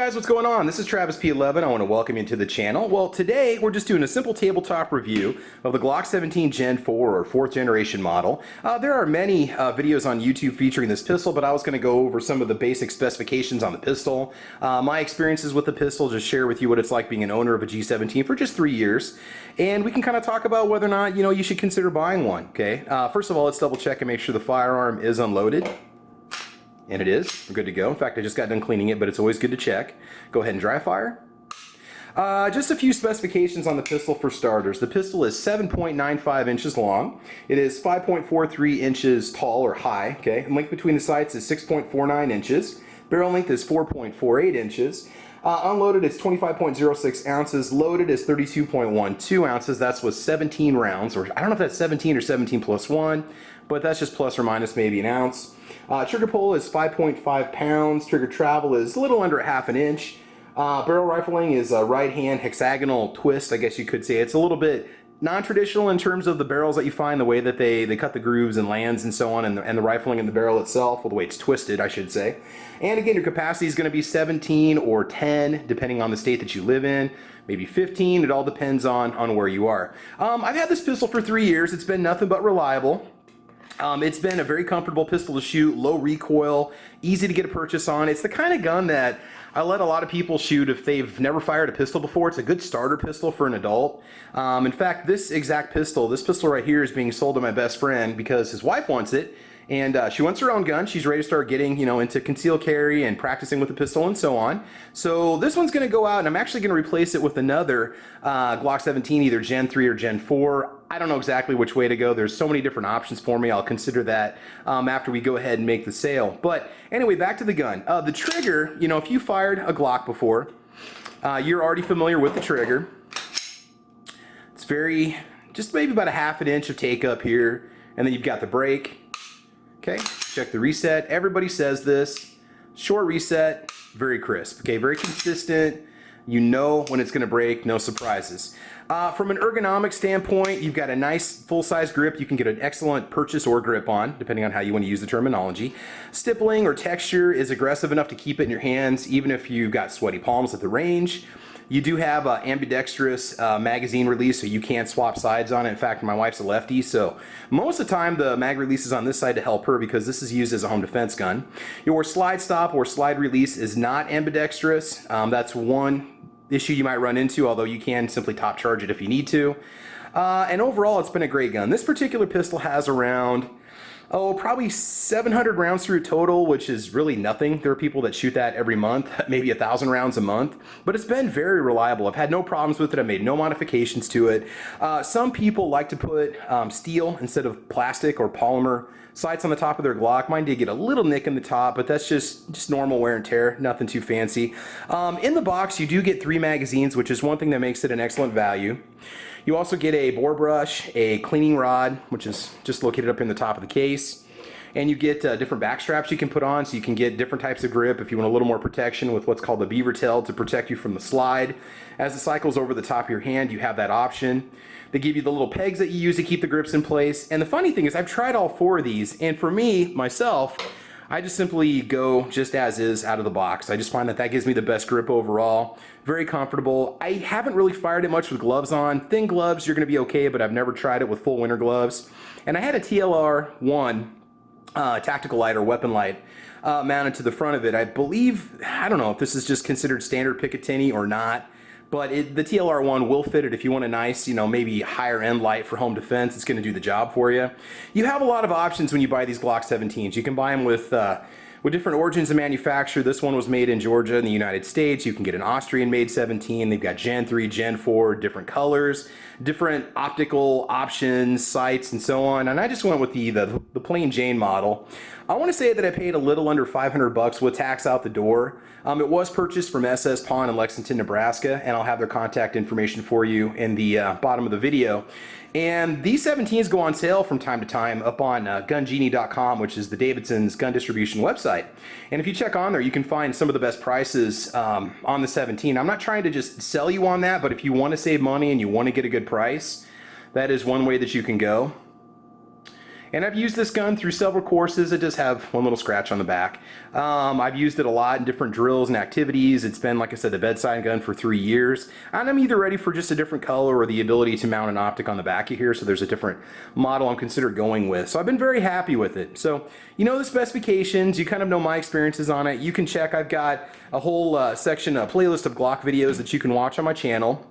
guys, what's going on? This is Travis P11. I want to welcome you to the channel. Well, today we're just doing a simple tabletop review of the Glock 17 Gen 4 or 4th generation model. There are many videos on YouTube featuring this pistol, but I was going to go over some of the basic specifications on the pistol, my experiences with the pistol, just share with you what it's like being an owner of a G17 for just 3 years, and we can kind of talk about whether or not you should consider buying one. Okay, first of all, let's double check and make sure the firearm is unloaded. And it is. We're good to go. In fact, I just got done cleaning it, but it's always good to check. Go ahead and dry fire. Just a few specifications on the pistol for starters. The pistol is 7.95 inches long. It is 5.43 inches tall or high. Okay, and length between the sights is 6.49 inches. Barrel length is 4.48 inches. Unloaded is 25.06 ounces. Loaded is 32.12 ounces. That's with 17 rounds, or I don't know if that's 17 or 17 plus 1, but that's just plus or minus maybe an ounce. Trigger pull is 5.5 pounds. Trigger travel is a little under a half an inch. Barrel rifling is a right hand hexagonal twist, I guess you could say. It's a little bit non-traditional in terms of the barrels that you find, the way that they cut the grooves and lands and so on, and the rifling in the barrel itself, or the way it's twisted, I should say. And again, your capacity is going to be 17 or 10, depending on the state that you live in. Maybe 15. It all depends on where you are. I've had this pistol for 3 years. It's been nothing but reliable. It's been a very comfortable pistol to shoot, low recoil, easy to get a purchase on. It's the kind of gun that I let a lot of people shoot if they've never fired a pistol before. It's a good starter pistol for an adult. In fact, this pistol right here is being sold to my best friend because his wife wants it. And she wants her own gun. She's ready to start getting, into concealed carry and practicing with the pistol and so on. So this one's going to go out, and I'm actually going to replace it with another Glock 17, either Gen 3 or Gen 4. I don't know exactly which way to go. There's so many different options for me. I'll consider that after we go ahead and make the sale. But anyway, back to the gun. The trigger, if you fired a Glock before, you're already familiar with the trigger. It's just maybe about a half an inch of take up here, and then you've got the brake. Okay, check the reset. Everybody says this. Short reset, very crisp. Okay, very consistent. You know when it's going to break, no surprises. From an ergonomic standpoint, you've got a nice full-size grip. You can get an excellent purchase or grip on, depending on how you want to use the terminology. Stippling or texture is aggressive enough to keep it in your hands, even if you've got sweaty palms at the range. You do have an ambidextrous magazine release, so you can swap sides on it. In fact, my wife's a lefty, so most of the time the mag release is on this side to help her because this is used as a home defense gun. Your slide stop or slide release is not ambidextrous. That's one issue you might run into, although you can simply top charge it if you need to. And overall, it's been a great gun. This particular pistol has around probably 700 rounds through total, which is really nothing. There are people that shoot that every month, maybe 1,000 rounds a month, but it's been very reliable. I've had no problems with it. I made no modifications to it. Some people like to put steel instead of plastic or polymer sights on the top of their Glock. Mine did get a little nick in the top, but that's just normal wear and tear, nothing too fancy. In the box, you do get 3 magazines, which is one thing that makes it an excellent value. You also get a bore brush, a cleaning rod, which is just located up in the top of the case, and you get different back straps you can put on, so you can get different types of grip if you want a little more protection with what's called the beaver tail to protect you from the slide. As it cycles over the top of your hand, you have that option. They give you the little pegs that you use to keep the grips in place. And the funny thing is, I've tried all 4 of these, and for me, myself, I just simply go just as is out of the box. I just find that gives me the best grip overall. Very comfortable. I haven't really fired it much with gloves on. Thin gloves, you're going to be okay, but I've never tried it with full winter gloves. And I had a TLR-1 tactical light or weapon light mounted to the front of it. I don't know if this is just considered standard Picatinny or not, but the TLR-1 will fit it if you want a nice, maybe higher end light for home defense. It's going to do the job for you. You have a lot of options when you buy these Glock 17s. You can buy them with different origins of manufacture. This one was made in Georgia in the United States. You can get an Austrian-made 17. They've got Gen 3, Gen 4, different colors, different optical options, sights, and so on. And I just went with the plain Jane model. I want to say that I paid a little under $500 with tax out the door. It was purchased from SS Pawn in Lexington, Nebraska, and I'll have their contact information for you in the bottom of the video. And these 17s go on sale from time to time up on gungenie.com, which is the Davidson's gun distribution website. And if you check on there, you can find some of the best prices on the 17. I'm not trying to just sell you on that, but if you want to save money and you want to get a good price, that is one way that you can go. And I've used this gun through several courses. It does have one little scratch on the back. I've used it a lot in different drills and activities. It's been, like I said, the bedside gun for 3 years. And I'm either ready for just a different color or the ability to mount an optic on the back of here, so there's a different model I'm considering going with. So I've been very happy with it. So you know the specifications, you kind of know my experiences on it. You can check, I've got a whole section, a playlist of Glock videos that you can watch on my channel.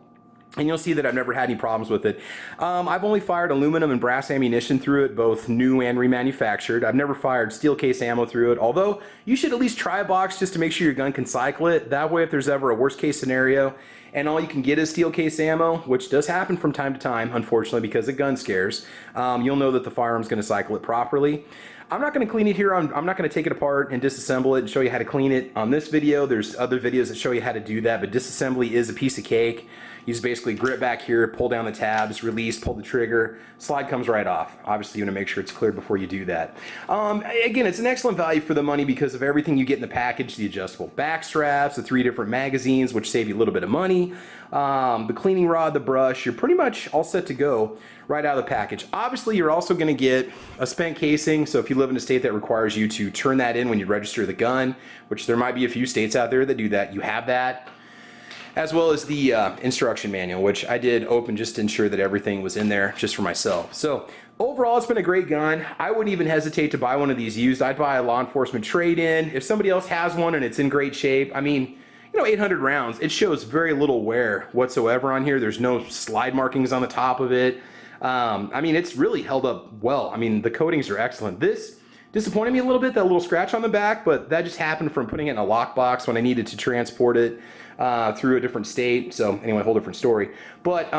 And you'll see that I've never had any problems with it. I've only fired aluminum and brass ammunition through it, both new and remanufactured. I've never fired steel case ammo through it, although you should at least try a box just to make sure your gun can cycle it. That way, if there's ever a worst case scenario and all you can get is steel case ammo, which does happen from time to time, unfortunately, because of gun scares, you'll know that the firearm's going to cycle it properly. I'm not going to clean it here. I'm not going to take it apart and disassemble it and show you how to clean it on this video. There's other videos that show you how to do that, but disassembly is a piece of cake. You just basically grip back here, pull down the tabs, release, pull the trigger, slide comes right off. Obviously, you want to make sure it's cleared before you do that. Again, it's an excellent value for the money because of everything you get in the package, the adjustable back straps, the 3 different magazines, which save you a little bit of money, the cleaning rod, the brush. You're pretty much all set to go right out of the package. Obviously, you're also going to get a spent casing, so if you live in a state that requires you to turn that in when you register the gun, which there might be a few states out there that do that, you have that. As well as the instruction manual, which I did open just to ensure that everything was in there just for myself. So overall, it's been a great gun. I wouldn't even hesitate to buy one of these used. I'd buy a law enforcement trade-in. If somebody else has one and it's in great shape, I mean, you know, 800 rounds, it shows very little wear whatsoever on here. There's no slide markings on the top of it. I mean, it's really held up well. I mean, the coatings are excellent. This disappointed me a little bit, that little scratch on the back, but that just happened from putting it in a lockbox when I needed to transport it through a different state. So anyway, whole different story. But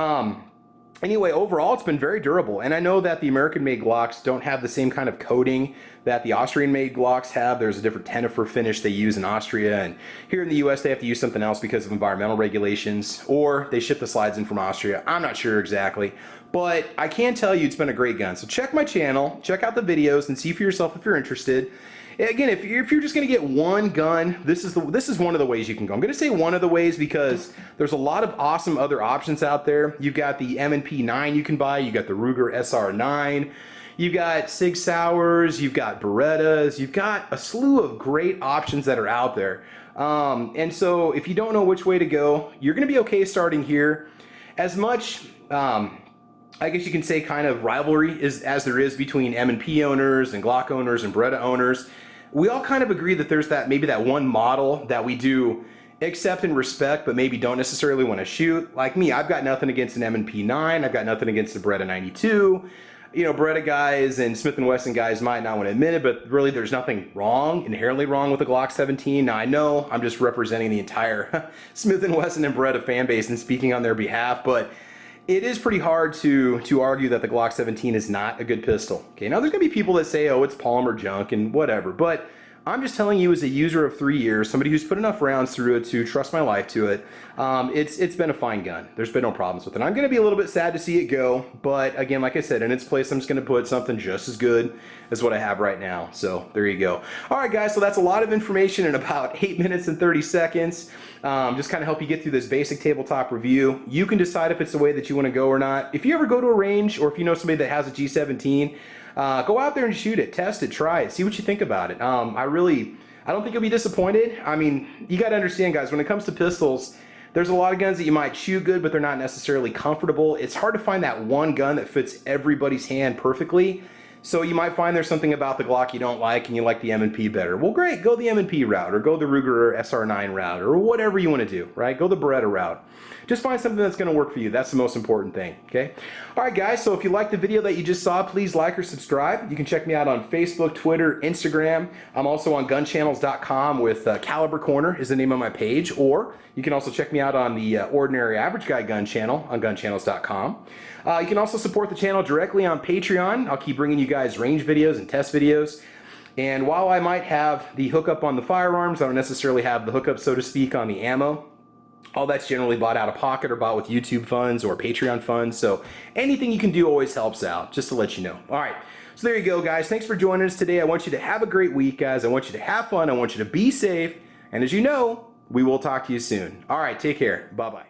anyway, overall, it's been very durable. And I know that the American-made Glocks don't have the same kind of coating that the Austrian-made Glocks have. There's a different Tennifer finish they use in Austria. And here in the US, they have to use something else because of environmental regulations. Or they ship the slides in from Austria. I'm not sure exactly. But I can tell you it's been a great gun. So check my channel, check out the videos, and see for yourself if you're interested. Again, if you're just going to get one gun, this is one of the ways you can go. I'm going to say one of the ways because there's a lot of awesome other options out there. You've got the M&P 9 you can buy. You got the Ruger SR9. You've got Sig Sauers. You've got Berettas. You've got a slew of great options that are out there. And so if you don't know which way to go, you're going to be okay starting here. As much I guess you can say kind of rivalry as there is between M&P owners and Glock owners and Beretta owners. We all kind of agree that there's maybe that one model that we do accept and respect, but maybe don't necessarily want to shoot. Like me, I've got nothing against an M&P 9. I've got nothing against the Beretta 92. You know, Beretta guys and Smith & Wesson guys might not want to admit it, but really there's nothing inherently wrong with the Glock 17. Now I know I'm just representing the entire Smith & Wesson and Beretta fan base and speaking on their behalf, but it is pretty hard to argue that the Glock 17 is not a good pistol. Okay, now there's gonna be people that say, oh, it's polymer junk and whatever, but I'm just telling you as a user of 3 years, somebody who's put enough rounds through it to trust my life to it, it's been a fine gun. There's been no problems with it. I'm gonna be a little bit sad to see it go, but again, like I said, in its place, I'm just gonna put something just as good as what I have right now. So there you go. All right, guys, so that's a lot of information in about 8 minutes and 30 seconds. Just kind of help you get through this basic tabletop review. You can decide if it's the way that you want to go or not. If you ever go to a range or if you know somebody that has a G17, go out there and shoot it, test it, try it, see what you think about it. I don't think you'll be disappointed. I mean, you got to understand, guys, when it comes to pistols, there's a lot of guns that you might shoot good, but they're not necessarily comfortable. It's hard to find that one gun that fits everybody's hand perfectly. So you might find there's something about the Glock you don't like and you like the M&P better. Well, great, go the M&P route or go the Ruger SR9 route or whatever you want to do, right? Go the Beretta route. Just find something that's going to work for you. That's the most important thing, okay? All right, guys, so if you liked the video that you just saw, please like or subscribe. You can check me out on Facebook, Twitter, Instagram. I'm also on gunchannels.com with Caliber Corner is the name of my page, or you can also check me out on the Ordinary Average Guy Gun channel on gunchannels.com. You can also support the channel directly on Patreon. I'll keep bringing you guys range videos and test videos. And while I might have the hookup on the firearms, I don't necessarily have the hookup, so to speak, on the ammo. All that's generally bought out of pocket or bought with YouTube funds or Patreon funds. So anything you can do always helps out, just to let you know. All right, so there you go, guys. Thanks for joining us today. I want you to have a great week, guys. I want you to have fun. I want you to be safe. And as you know, we will talk to you soon. All right, take care. Bye-bye.